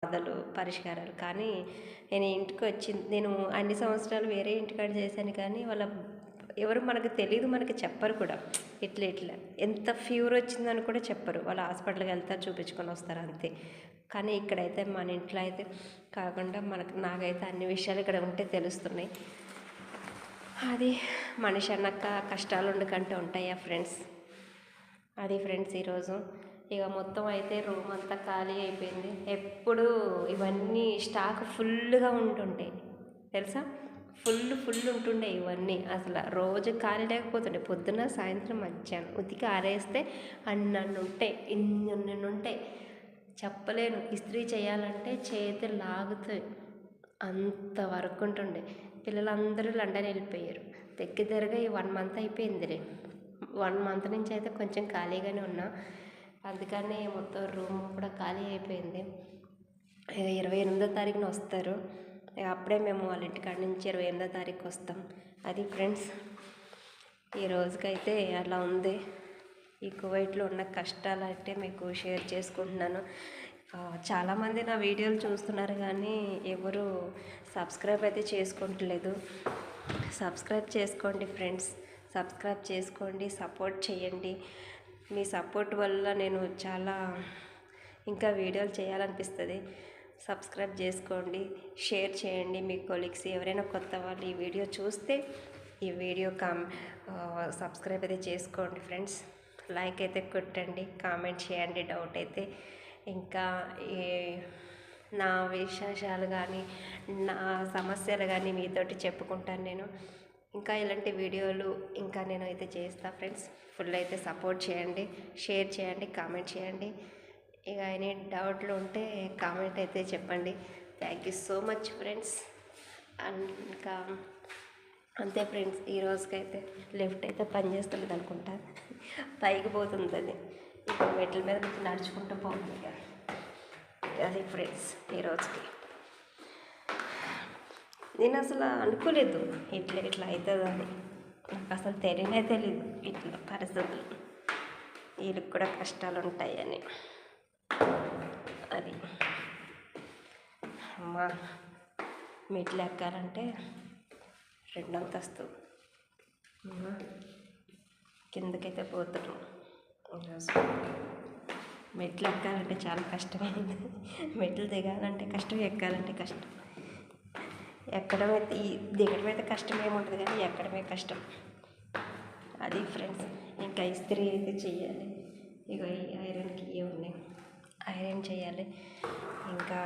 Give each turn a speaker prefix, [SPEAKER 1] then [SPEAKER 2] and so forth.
[SPEAKER 1] బాధలు, పరిష్కారాలు. కానీ నేను అన్ని సంవత్సరాలు వేరే ఇంటికాడ చేశాను, కానీ ఎవరు మనకు తెలీదు, మనకి చెప్పరు కూడా. ఇట్లా ఎంత ఫీవర్ వచ్చిందని కూడా చెప్పరు. వాళ్ళు హాస్పిటల్కి వెళ్తారు, చూపించుకొని వస్తారు అంతే. కానీ ఇక్కడైతే మన ఇంట్లో అయితే కాకుండా నాకైతే అన్ని విషయాలు ఇక్కడ ఉంటే తెలుస్తున్నాయి. అది మనిషి అన్నాక కష్టాలు ఉండకంటే ఉంటాయా ఫ్రెండ్స్? అది ఫ్రెండ్స్ ఈరోజు ఇక మొత్తం అయితే రూమ్ అంతా ఖాళీ అయిపోయింది. ఎప్పుడు ఇవన్నీ స్టాక్ ఫుల్గా ఉంటుంటాయి తెలుసా, ఫుల్ ఉంటుండే ఇవన్నీ. అసలు రోజు ఖాళీ లేకపోతుండే. పొద్దున, సాయంత్రం, మధ్యాహ్నం ఉతికి ఆరేస్తే అన్నీ ఉంటాయి, ఇన్ని ఉంటాయి. చెప్పలేను. ఇస్త్రీ చేయాలంటే చేతి లాగుతాయి, అంత వర్క్ ఉంటుండే. పిల్లలందరూ లండన్ వెళ్ళిపోయారు. దగ్గరగా ఈ 1 మంత్ అయిపోయిందిలే. 1 మంత్ నుంచి అయితే కొంచెం ఖాళీగానే ఉన్నా. అందుకనే మొత్తం రూమ్ కూడా ఖాళీ అయిపోయింది. 28వ తారీఖున వస్తారు. అప్పుడే మేము వాళ్ళ ఇంటికాడ నుంచి 28వ తారీఖు వస్తాం. అది ఫ్రెండ్స్ ఈ రోజుకైతే అలా ఉంది. ఈ కువైట్లో ఉన్న కష్టాలు అయితే మీకు షేర్ చేసుకుంటున్నాను. చాలామంది నా వీడియోలు చూస్తున్నారు, కానీ ఎవరు సబ్స్క్రైబ్ అయితే చేసుకుంటలేదు. సబ్స్క్రైబ్ చేసుకోండి ఫ్రెండ్స్, సబ్స్క్రైబ్ చేసుకోండి, సపోర్ట్ చేయండి. మీ సపోర్ట్ వల్ల నేను చాలా ఇంకా వీడియోలు చేయాలనిపిస్తుంది. సబ్స్క్రైబ్ చేసుకోండి, షేర్ చేయండి. మీ కొలీగ్స్ ఎవరైనా కొత్త వాళ్ళు ఈ వీడియో చూస్తే ఈ వీడియో సబ్స్క్రైబ్ అయితే చేసుకోండి ఫ్రెండ్స్. లైక్ అయితే కొట్టండి, కామెంట్ చేయండి డౌట్ అయితే. ఇంకా నా విశేషాలు కానీ నా సమస్యలు కానీ మీతోటి చెప్పుకుంటాను నేను. ఇంకా ఇలాంటి వీడియోలు ఇంకా నేను అయితే చేస్తాను ఫ్రెండ్స్. ఫుల్ అయితే సపోర్ట్ చేయండి, షేర్ చేయండి, కామెంట్ చేయండి. ఇక ఎనీ డౌట్లు ఉంటే కామెంట్ అయితే చెప్పండి. Thank you so much friends. ఇంకా అంతే ఫ్రెండ్స్, ఈ రోజుకైతే లిఫ్ట్ అయితే పనిచేస్తుంది అనుకుంటా, పైకి పోతుంది అది. ఇప్పుడు మెట్ల మీద నుంచి నడుచుకుంటూ పోతుంది. అది ఫ్రెండ్స్ ఈరోజుకి. నేను అసలు అనుకోలేదు ఇట్లా అవుతుందని. నాకు అసలు తెలియదు ఇట్లా పరిస్థితులు, వీళ్ళకి కూడా కష్టాలు ఉంటాయని. అది అమ్మా, మెట్లు ఎక్కాలంటే 2వ అంతస్తు కిందకైతే పోతున్నాం. మెట్లు ఎక్కాలంటే చాలా కష్టమైంది. మెట్లు దిగాలంటే కష్టం, ఎక్కాలంటే కష్టం. దిగడం అయితే కష్టం ఏముంటుంది, కానీ ఎక్కడమే కష్టం. అది ఫ్రెండ్స్. ఇంకా ఇస్త్రీ అయితే చెయ్యాలి. ఇక ఈ ఐరన్కి ఉన్నాయి, ఐరన్ చేయాలి. ఇంకా